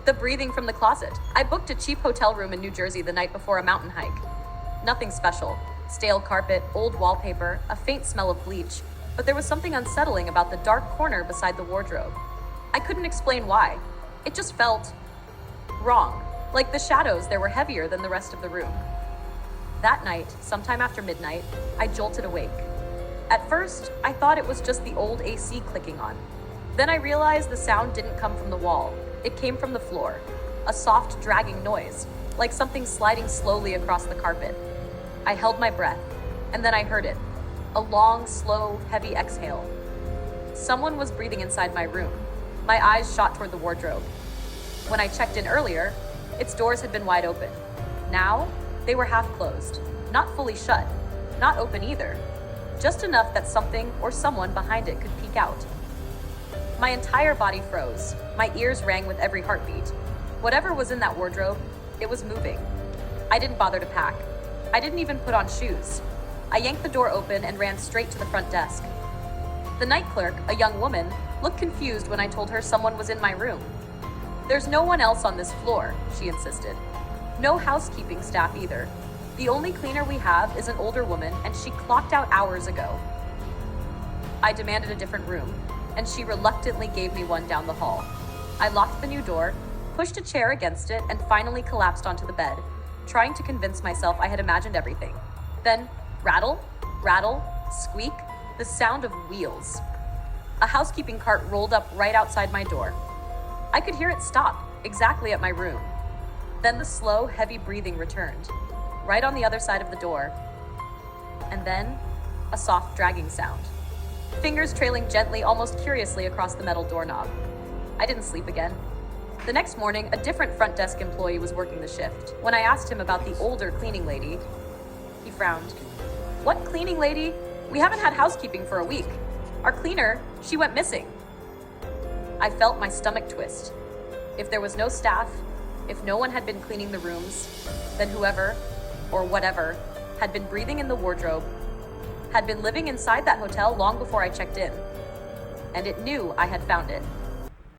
The breathing from the closet. I booked a cheap hotel room in New Jersey the night before a mountain hike. Nothing special. Stale carpet, old wallpaper, a faint smell of bleach, but there was something unsettling about the dark corner beside the wardrobe. I couldn't explain why. It just felt wrong. Like the shadows there were heavier than the rest of the room. That night, sometime after midnight, I jolted awake. At first, I thought it was just the old AC clicking on. Then I realized the sound didn't come from the wall. It came from the floor. A soft, dragging noise, like something sliding slowly across the carpet. I held my breath, and then I heard it. A long, slow, heavy exhale. Someone was breathing inside my room. My eyes shot toward the wardrobe. When I checked in earlier, its doors had been wide open. Now, they were half closed, not fully shut, not open either, just enough that something or someone behind it could peek out. My entire body froze. My ears rang with every heartbeat. Whatever was in that wardrobe, it was moving. I didn't bother to pack. I didn't even put on shoes. I yanked the door open and ran straight to the front desk. The night clerk, a young woman, looked confused when I told her someone was in my room. "There's no one else on this floor," she insisted. "No housekeeping staff either. The only cleaner we have is an older woman, and she clocked out hours ago." I demanded a different room, and she reluctantly gave me one down the hall. I locked the new door, pushed a chair against it, and finally collapsed onto the bed, trying to convince myself I had imagined everything. Then, rattle, rattle, squeak, the sound of wheels. A housekeeping cart rolled up right outside my door. I could hear it stop, exactly at my room. Then the slow, heavy breathing returned, right on the other side of the door. And then, a soft dragging sound. Fingers trailing gently, almost curiously across the metal doorknob. I didn't sleep again. The next morning, a different front desk employee was working the shift. When I asked him about the older cleaning lady, he frowned. "What cleaning lady? We haven't had housekeeping for a week. Our cleaner, she went missing." I felt my stomach twist. If there was no staff, if no one had been cleaning the rooms, then whoever, or whatever, had been breathing in the wardrobe, had been living inside that hotel long before I checked in. And it knew I had found it.